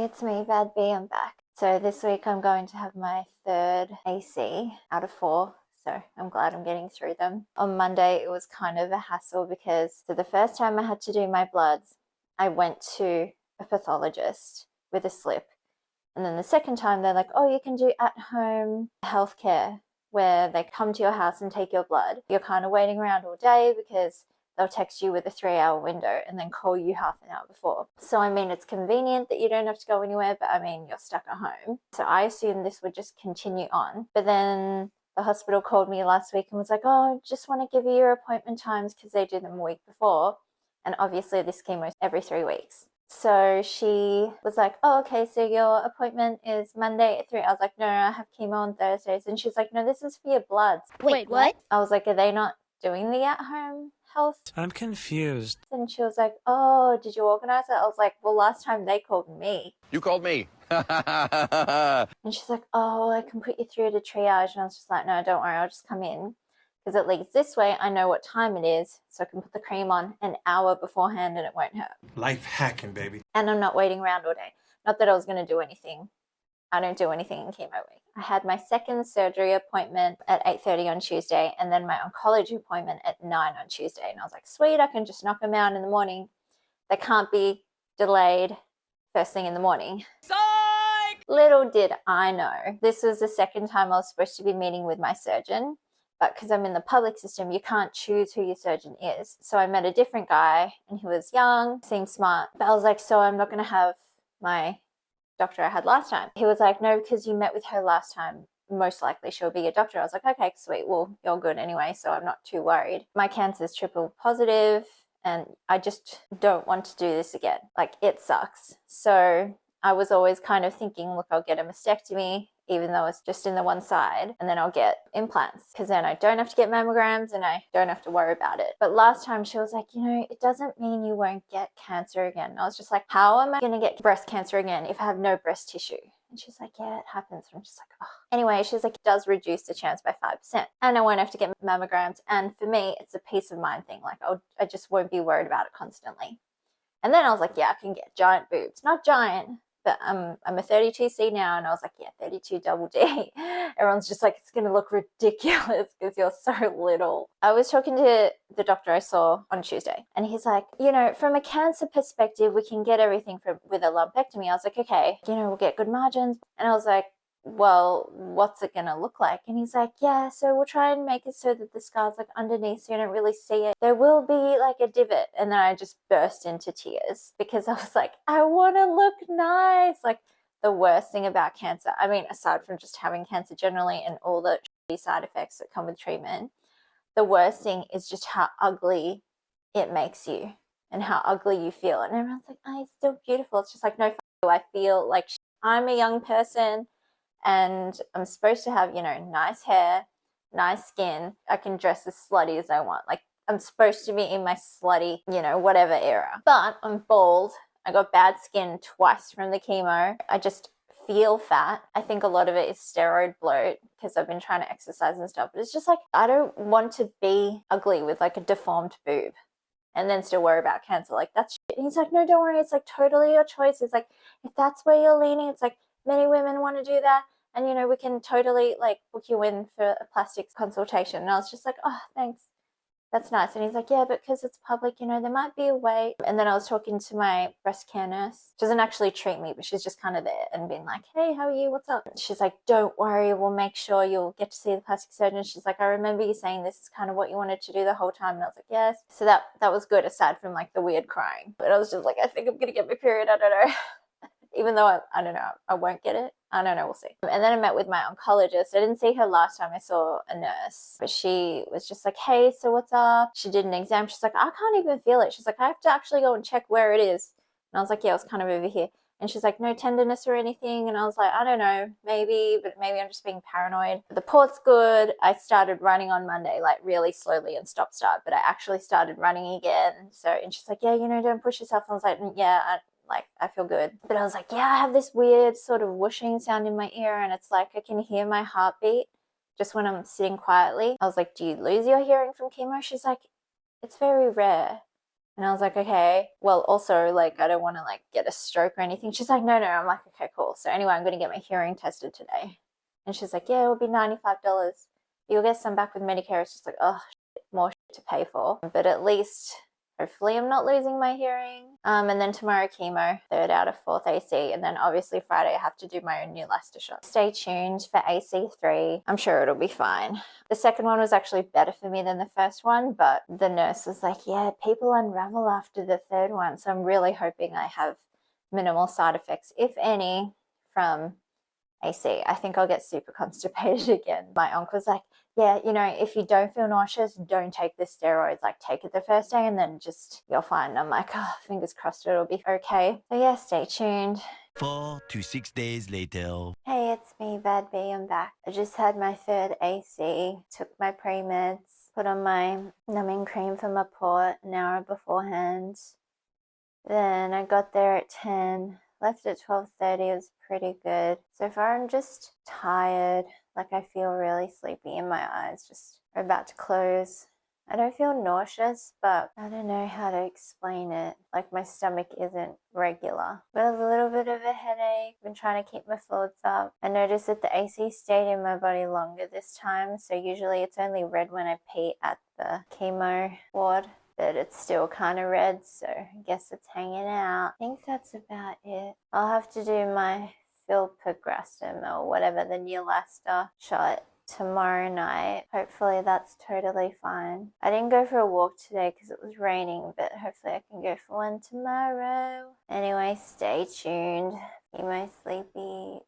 Hey, it's me, Bad B. I'm back. So this week I'm going to have my third AC out of 4. So I'm glad I'm getting through them. On Monday, it was kind of a hassle because the first time I had to do my bloods, I went to a pathologist with a slip. And then the second time, they're like, oh, you can do at-home healthcare where they come to your house and take your blood. You're kind of waiting around all day because they'll text you with a 3-hour window and then call you half an hour before. So, I mean, it's convenient that you don't have to go anywhere, but I mean, you're stuck at home. So I assumed this would just continue on. But then the hospital called me last week and was like, oh, just want to give you your appointment times because they do them a week before. And obviously this chemo is every 3 weeks. So she was like, oh, okay, so your appointment is Monday at 3. I was like, no, I have chemo on Thursdays. And she's like, no, this is for your bloods. Wait, what? I was like, are they not doing the at-home health? I'm confused. And she was like, oh, did you organize it? I was like, well, last time they called me. You called me. And she's like, oh, I can put you through to triage. And I was just like, no, don't worry, I'll just come in. Because at least this way I know what time it is, so I can put the cream on an hour beforehand and it won't hurt. Life hacking, baby. And I'm not waiting around all day. Not that I was going to do anything. I don't do anything in chemo week. I had my second surgery appointment at 8:30 on Tuesday and then my oncology appointment at 9 on Tuesday. And I was like, sweet, I can just knock them out in the morning. They can't be delayed first thing in the morning. Psych! Little did I know, this was the second time I was supposed to be meeting with my surgeon. But because I'm in the public system, you can't choose who your surgeon is. So I met a different guy and he was young, seemed smart. But I was like, so I'm not going to have my doctor I had last time. He was like, no, because you met with her last time, most likely she'll be your doctor. I was like, okay, sweet. Well, you're good anyway, so I'm not too worried. My cancer's triple positive and I just don't want to do this again. Like, it sucks. So I was always kind of thinking, look, I'll get a mastectomy, even though it's just in the one side, and then I'll get implants because then I don't have to get mammograms and I don't have to worry about it. But last time she was like, you know, it doesn't mean you won't get cancer again. And I was just like, how am I going to get breast cancer again if I have no breast tissue? And she's like, yeah, it happens. I'm just like, oh. Anyway, she's like, it does reduce the chance by 5%. And I won't have to get mammograms. And for me, it's a peace of mind thing. Like, I just won't be worried about it constantly. And then I was like, yeah, I can get giant boobs. Not giant, but I'm a 32C now, and I was like, yeah, 32 double D. Everyone's just like, it's going to look ridiculous because you're so little. I was talking to the doctor I saw on Tuesday, and he's like, you know, from a cancer perspective, we can get everything with a lumpectomy. I was like, okay, you know, we'll get good margins. And I was like, well, what's it going to look like? And he's like, yeah, so we'll try and make it so that the scar's like underneath so you don't really see it. There will be like a divot. And then I just burst into tears because I was like, I want to look nice. Like, the worst thing about cancer, I mean, aside from just having cancer generally and all the side effects that come with treatment, the worst thing is just how ugly it makes you and how ugly you feel. And everyone's like, oh, it's still beautiful. It's just like, no, I feel like I'm a young person. And I'm supposed to have, you know, nice hair, nice skin. I can dress as slutty as I want. Like, I'm supposed to be in my slutty, you know, whatever era. But I'm bald. I got bad skin twice from the chemo. I just feel fat. I think a lot of it is steroid bloat because I've been trying to exercise and stuff. But it's just like, I don't want to be ugly with like a deformed boob and then still worry about cancer. Like, that's shit. And he's like, no, don't worry. It's like totally your choice. It's like, if that's where you're leaning, it's like many women want to do that. And, you know, we can totally, like, book you in for a plastic consultation. And I was just like, oh, thanks. That's nice. And he's like, yeah, but because it's public, you know, there might be a way. And then I was talking to my breast care nurse. She doesn't actually treat me, but she's just kind of there and being like, hey, how are you? What's up? She's like, don't worry. We'll make sure you'll get to see the plastic surgeon. She's like, I remember you saying this is kind of what you wanted to do the whole time. And I was like, yes. So that was good, aside from, like, the weird crying. But I was just like, I think I'm going to get my period. I don't know. Even though I don't know, I won't get it. I don't know, we'll see. And then I met with my oncologist. I didn't see her last time. I saw a nurse, but she was just like, hey, so what's up? She did an exam. She's like, I can't even feel it. She's like, I have to actually go and check where it is. And I was like, yeah, it was kind of over here. And she's like, no tenderness or anything. And I was like, I don't know, maybe, but maybe I'm just being paranoid. But the port's good. I started running on Monday, like really slowly and stop-start, but I actually started running again. So, and she's like, yeah, you know, don't push yourself. And I was like, yeah, I feel good. But I was like, yeah, I have this weird sort of whooshing sound in my ear, and it's like I can hear my heartbeat just when I'm sitting quietly. I was like, do you lose your hearing from chemo? She's like, it's very rare. And I was like, okay. Well, also, like, I don't want to, like, get a stroke or anything. She's like, no. I'm like, okay, cool. So anyway, I'm going to get my hearing tested today. And she's like, yeah, it'll be $95. You'll get some back with Medicare. It's just like, oh, shit, more shit to pay for. But at least, hopefully, I'm not losing my hearing. And then tomorrow, chemo, third out of fourth AC. And then obviously Friday, I have to do my own Neulasta shot. Stay tuned for AC3. I'm sure it'll be fine. The second one was actually better for me than the first one, but the nurse was like, yeah, people unravel after the third one. So I'm really hoping I have minimal side effects, if any, from AC. I think I'll get super constipated again. My uncle's like, yeah, you know, if you don't feel nauseous, don't take the steroids. Like, take it the first day and then just, you're fine. And I'm like, oh, fingers crossed it'll be okay. So yeah, stay tuned. 4 to 6 days later. Hey, it's me, Bad B. I'm back. I just had my third AC, took my pre-meds, put on my numbing cream for my port an hour beforehand. Then I got there at 10, left at 12:30. It was pretty good. So far, I'm just tired. Like, I feel really sleepy and my eyes just are about to close. I don't feel nauseous, but I don't know how to explain it. Like, my stomach isn't regular. But a little bit of a headache. Been trying to keep my fluids up. I noticed that the AC stayed in my body longer this time. So usually it's only red when I pee at the chemo ward. But it's still kind of red, so I guess it's hanging out. I think that's about it. I'll have to do my filgrastim or whatever, the Neulasta shot tomorrow night. Hopefully that's totally fine. I didn't go for a walk today because it was raining, but hopefully I can go for one tomorrow. Anyway, stay tuned. Be my sleepy.